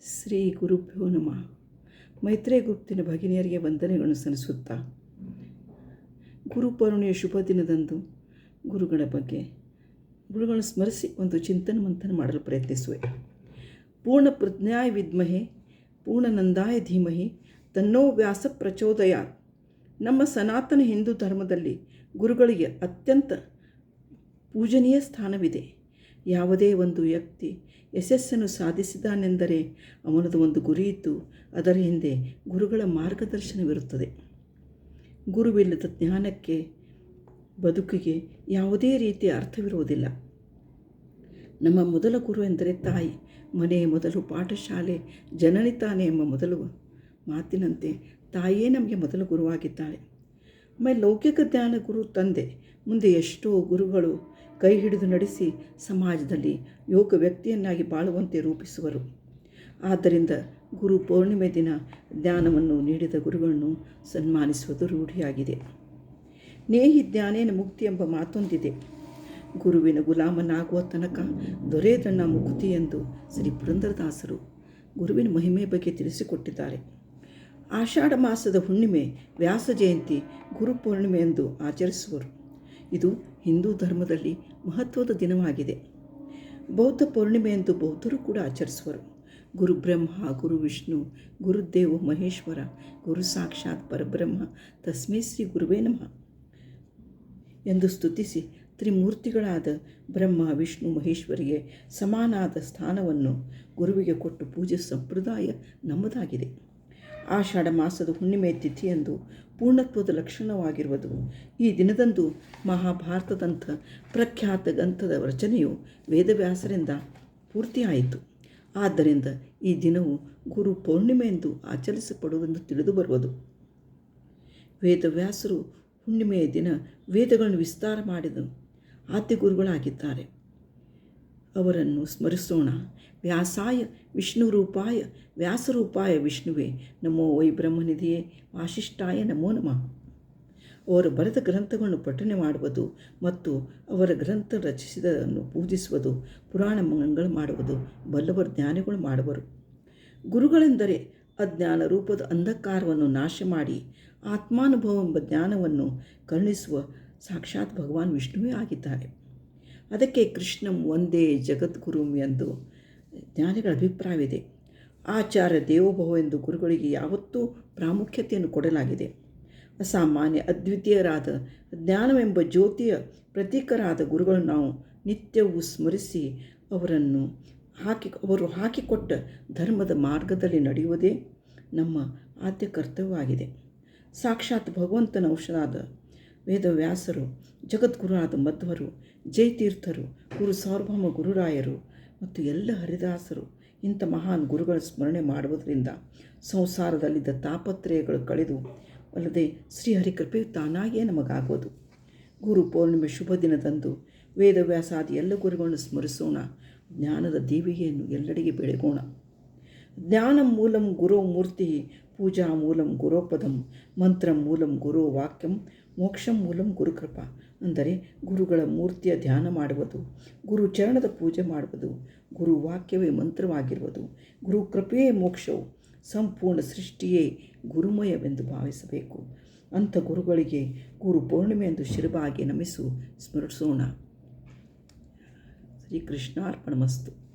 ಶ್ರೀ ಗುರುಭ್ಯೋ ನಮಃ. ಮೈತ್ರೇಯ ಗುಪ್ತಿನ ಭಗಿನಿಯರಿಗೆ ವಂದನೆಗಳನ್ನು ಸಲ್ಲಿಸುತ್ತಾ ಗುರುಪೌರ್ಣಿಮೆಯ ಶುಭ ದಿನದಂದು ಗುರುಗಳನ್ನು ಸ್ಮರಿಸಿ ಒಂದು ಚಿಂತನ ಮಂಥನ ಮಾಡಲು ಪ್ರಯತ್ನಿಸುವೆ. ಪೂರ್ಣ ಪ್ರಜ್ಞಾಯ ವಿದ್ಮಹೆ ಪೂರ್ಣನಂದಾಯ ಧೀಮಹಿ ತನ್ನೋ ವ್ಯಾಸ ಪ್ರಚೋದಯಾತ್. ನಮ್ಮ ಸನಾತನ ಹಿಂದೂ ಧರ್ಮದಲ್ಲಿ ಗುರುಗಳಿಗೆ ಅತ್ಯಂತ ಪೂಜನೀಯ ಸ್ಥಾನವಿದೆ. ಯಾವುದೇ ಒಂದು ವ್ಯಕ್ತಿ ಯಶಸ್ಸನ್ನು ಸಾಧಿಸಿದಾನೆಂದರೆ ಅವನದು ಒಂದು ಗುರಿ ಇದ್ದು ಅದರ ಹಿಂದೆ ಗುರುಗಳ ಮಾರ್ಗದರ್ಶನವಿರುತ್ತದೆ. ಗುರುವಿಲ್ಲದ ಜ್ಞಾನಕ್ಕೆ, ಬದುಕಿಗೆ ಯಾವುದೇ ರೀತಿಯ ಅರ್ಥವಿರುವುದಿಲ್ಲ. ನಮ್ಮ ಮೊದಲ ಗುರು ಎಂದರೆ ತಾಯಿ. ಮನೆಯ ಮೊದಲು ಪಾಠಶಾಲೆ, ಜನನಿ ತಾನೆ ಎಂಬ ಮೊದಲು ಮಾತಿನಂತೆ ತಾಯಿಯೇ ನಮಗೆ ಮೊದಲ ಗುರುವಾಗಿದ್ದಾಳೆ. ಆಮೇಲೆ ಲೌಕಿಕ ಜ್ಞಾನ ಗುರು ತಂದೆ. ಮುಂದೆ ಎಷ್ಟೋ ಗುರುಗಳು ಕೈ ಹಿಡಿದು ನಡೆಸಿ ಸಮಾಜದಲ್ಲಿ ಯೋಗ ವ್ಯಕ್ತಿಯನ್ನಾಗಿ ಬಾಳುವಂತೆ ರೂಪಿಸುವರು. ಆದ್ದರಿಂದ ಗುರು ಪೌರ್ಣಿಮೆ ದಿನ ಜ್ಞಾನವನ್ನು ನೀಡಿದ ಗುರುಗಳನ್ನು ಸನ್ಮಾನಿಸುವುದು ರೂಢಿಯಾಗಿದೆ. ನೇಹಿ ಜ್ಞಾನೇನ ಮುಕ್ತಿ ಎಂಬ ಮಾತೊಂದಿದೆ. ಗುರುವಿನ ಗುಲಾಮನಾಗುವ ತನಕ ದೊರೆಯದಣ್ಣ ಮುಕ್ತಿ ಎಂದು ಶ್ರೀ ಪುರಂದರದಾಸರು ಗುರುವಿನ ಮಹಿಮೆ ಬಗ್ಗೆ ತಿಳಿಸಿಕೊಟ್ಟಿದ್ದಾರೆ. ಆಷಾಢ ಮಾಸದ ಹುಣ್ಣಿಮೆ ವ್ಯಾಸ ಜಯಂತಿ ಗುರು ಪೌರ್ಣಿಮೆ ಎಂದು ಆಚರಿಸುವರು. ಇದು ಹಿಂದೂ ಧರ್ಮದಲ್ಲಿ ಮಹತ್ವದ ದಿನವಾಗಿದೆ. ಬೌದ್ಧ ಪೌರ್ಣಿಮೆ ಎಂದು ಬೌದ್ಧರು ಕೂಡ ಆಚರಿಸುವರು. ಗುರು ಬ್ರಹ್ಮ, ಗುರು ವಿಷ್ಣು, ಗುರುದೇವ ಮಹೇಶ್ವರ, ಗುರು ಸಾಕ್ಷಾತ್ ಪರಬ್ರಹ್ಮ ತಸ್ಮೈ ಶ್ರೀ ಗುರುವೇ ನಮಃ ಎಂದು ಸ್ತುತಿಸಿ ತ್ರಿಮೂರ್ತಿಗಳಾದ ಬ್ರಹ್ಮ, ವಿಷ್ಣು, ಮಹೇಶ್ವರಿಗೆ ಸಮಾನಾದ ಸ್ಥಾನವನ್ನು ಗುರುವಿಗೆ ಕೊಟ್ಟು ಪೂಜೆ ಸಂಪ್ರದಾಯ ನಮ್ಮದಾಗಿದೆ. ಆಷಾಢ ಮಾಸದ ಹುಣ್ಣಿಮೆ ತಿಥಿಯಂದು ಪೂರ್ಣತ್ವದ ಲಕ್ಷಣವಾಗಿರುವುದು. ಈ ದಿನದಂದು ಮಹಾಭಾರತದಂಥ ಪ್ರಖ್ಯಾತ ಗ್ರಂಥದ ರಚನೆಯು ವೇದವ್ಯಾಸರಿಂದ ಪೂರ್ತಿಯಾಯಿತು. ಆದ್ದರಿಂದ ಈ ದಿನವು ಗುರು ಪೌರ್ಣಿಮೆ ಎಂದು ಆಚರಿಸಲ್ಪಡುವುದೆಂದು ತಿಳಿದು ಬರುವುದು. ವೇದವ್ಯಾಸರು ಹುಣ್ಣಿಮೆಯ ದಿನ ವೇದಗಳನ್ನು ವಿಸ್ತಾರ ಮಾಡಿದ ಆದ್ಯಗುರುಗಳಾಗಿದ್ದಾರೆ. ಅವರನ್ನು ಸ್ಮರಿಸೋಣ. ವ್ಯಾಸಾಯ ವಿಷ್ಣುರೂಪಾಯ ವ್ಯಾಸರೂಪಾಯ ವಿಷ್ಣುವೇ ನಮೋ ವೈ ಬ್ರಹ್ಮನಿಧಿಯೇ ವಾಸಿಷ್ಠಾಯ ನಮೋ ನಮಃ. ಅವರು ಬರೆದ ಗ್ರಂಥಗಳನ್ನು ಪಠನೆ ಮಾಡುವುದು ಮತ್ತು ಅವರ ಗ್ರಂಥ ರಚಿಸಿದನ್ನು ಪೂಜಿಸುವುದು, ಪುರಾಣ ಮಂಗಳ ಮಾಡುವುದು ಬಲ್ಲವರು ಜ್ಞಾನಿಗಳು ಮಾಡುವರು. ಗುರುಗಳೆಂದರೆ ಅಜ್ಞಾನ ರೂಪದ ಅಂಧಕಾರವನ್ನು ನಾಶ ಮಾಡಿ ಆತ್ಮಾನುಭವ ಎಂಬ ಜ್ಞಾನವನ್ನು ಕರುಣಿಸುವ ಸಾಕ್ಷಾತ್ ಭಗವಾನ್ ವಿಷ್ಣುವೇ ಆಗಿದ್ದಾರೆ. ಅದಕ್ಕೆ ಕೃಷ್ಣಂ ಒಂದೇ ಜಗದ್ಗುರುಂ ಎಂದು ಜ್ಞಾನಿಗಳ ಅಭಿಪ್ರಾಯವಿದೆ. ಆಚಾರ್ಯ ದೇವೋಭವ ಎಂದು ಗುರುಗಳಿಗೆ ಯಾವತ್ತೂ ಪ್ರಾಮುಖ್ಯತೆಯನ್ನು ಕೊಡಲಾಗಿದೆ. ಅಸಾಮಾನ್ಯ ಅದ್ವಿತೀಯರಾದ ಜ್ಞಾನವೆಂಬ ಜ್ಯೋತಿಯ ಪ್ರತೀಕರಾದ ಗುರುಗಳನ್ನು ನಾವು ನಿತ್ಯವೂ ಸ್ಮರಿಸಿ ಅವರು ಹಾಕಿಕೊಟ್ಟ ಧರ್ಮದ ಮಾರ್ಗದಲ್ಲಿ ನಡೆಯುವುದೇ ನಮ್ಮ ಆದ್ಯ ಕರ್ತವ್ಯವಾಗಿದೆ. ಸಾಕ್ಷಾತ್ ಭಗವಂತನ ಔಷಧಾದ ವೇದವ್ಯಾಸರು, ಜಗದ್ಗುರುರಾದ ಮಧ್ವರು, ಜಯತೀರ್ಥರು, ಗುರು ಸಾರ್ವಭೌಮ ಗುರುರಾಯರು ಮತ್ತು ಎಲ್ಲ ಹರಿದಾಸರು ಇಂಥ ಮಹಾನ್ ಗುರುಗಳ ಸ್ಮರಣೆ ಮಾಡುವುದರಿಂದ ಸಂಸಾರದಲ್ಲಿದ್ದ ತಾಪತ್ರಯಗಳು ಕಳೆದು ಅಲ್ಲದೆ ಶ್ರೀಹರಿಕೃಪೆಯು ತಾನಾಗಿಯೇ ನಮಗಾಗುವುದು. ಗುರು ಪೌರ್ಣಿಮೆ ಶುಭ ದಿನದಂದು ವೇದವ್ಯಾಸಾದಿ ಎಲ್ಲ ಗುರುಗಳನ್ನು ಸ್ಮರಿಸೋಣ. ಜ್ಞಾನದ ದೀವಿಗೆಯನ್ನು ಎಲ್ಲೆಡೆಗೆ ಬೆಳಗೋಣ. ಜ್ಞಾನ ಮೂಲಂ ಗುರೋ ಮೂರ್ತಿ, ಪೂಜಾ ಮೂಲಂ ಗುರೋಪದಂ, ಮಂತ್ರ ಮೂಲಂ ಗುರೋ ವಾಕ್ಯಂ, ಮೋಕ್ಷಂ ಮೂಲಂ ಗುರುಕೃಪಾ. ಅಂದರೆ ಗುರುಗಳ ಮೂರ್ತಿಯ ಧ್ಯಾನ ಮಾಡುವುದು, ಗುರು ಚರಣದ ಪೂಜೆ ಮಾಡುವುದು, ಗುರು ವಾಕ್ಯವೇ ಮಂತ್ರವಾಗಿರುವುದು, ಗುರು ಕೃಪೆಯೇ ಮೋಕ್ಷವು, ಸಂಪೂರ್ಣ ಸೃಷ್ಟಿಯೇ ಗುರುಮಯವೆಂದು ಭಾವಿಸಬೇಕು. ಅಂಥ ಗುರುಗಳಿಗೆ ಗುರು ಪೌರ್ಣಿಮೆ ಎಂದು ಶಿರಬಾಗಿ ನಮಿಸು ಸ್ಮರಿಸೋಣ. ಶ್ರೀಕೃಷ್ಣಾರ್ಪಣಮಸ್ತು.